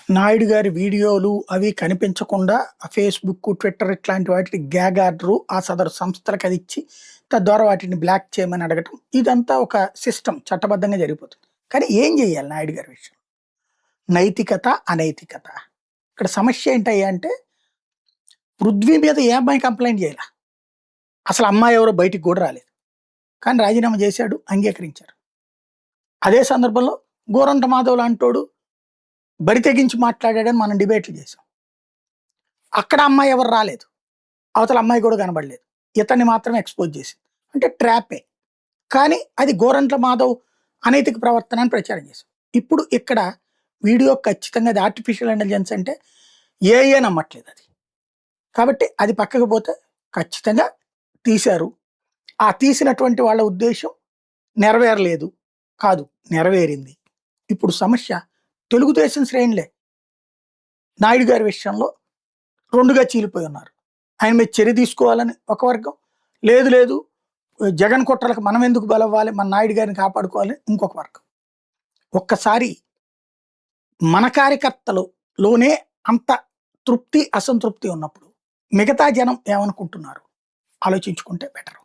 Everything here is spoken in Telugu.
నాయుడు గారి వీడియోలు అవి కనిపించకుండా ఫేస్‌బుక్, ట్విట్టర్ ఇట్లాంటి వాటికి గ్యాగ్ ఆర్డరు ఆ సదరు సంస్థలకు అది ఇచ్చి, తద్వారా వాటిని బ్లాక్ చేయమని అడగటం. ఇదంతా ఒక సిస్టమ్ చట్టబద్ధంగా జరిగిపోతుంది. కానీ ఏం జేయాలి నాయుడు గారి విషయంలో? నైతికత, అనైతికత. ఇక్కడ సమస్య ఏంటయ్యా అంటే, పృథ్వీ మీద ఏ అమ్మాయి కంప్లెయింట్ జేయలా. అసలు అమ్మాయి ఎవరో బయటికి గూడా రాలేదు. కానీ రాజీనామా జేశాడు, అంగీకరించారు. అదే సందర్భంలో గోరంట మాధవ్ లాంటోడు బరి తెగించి మాట్లాడాడని మనం డిబేట్లు చేసాం. అక్కడ అమ్మాయి ఎవరు రాలేదు. అవతల అమ్మాయి కూడా కనబడలేదు. ఇతన్ని మాత్రమే ఎక్స్‌పోజ్ చేసింది. అంటే ట్రాపే. కానీ అది గోరంట్ల మాధవ్ అనైతిక ప్రవర్తన అని ప్రచారం చేశాం. ఇప్పుడు ఇక్కడ వీడియో ఖచ్చితంగా అది ఆర్టిఫిషియల్ ఇంటెలిజెన్స్ అంటే ఏఐ నమ్మట్లేదు అది. కాబట్టి అది పక్కకు పోతే ఖచ్చితంగా తీశారు. ఆ తీసినటువంటి వాళ్ళ ఉద్దేశ్యం నెరవేరలేదు. కాదు, నెరవేరింది. ఇప్పుడు సమస్య తెలుగుదేశం శ్రేణులే నాయుడు గారి విషయంలో 2గా చీలిపోయి ఉన్నారు. ఆయన మీద చర్య తీసుకోవాలని ఒక వర్గం, లేదు లేదు జగన్ కుట్రలకు మనం ఎందుకు బలవ్వాలి, మన నాయుడు గారిని కాపాడుకోవాలని ఇంకొక వర్గం. ఒక్కసారి మన కార్యకర్తలలోనే అంత తృప్తి, అసంతృప్తి ఉన్నప్పుడు మిగతా జనం ఏమనుకుంటున్నారు ఆలోచించుకుంటే బెటర్.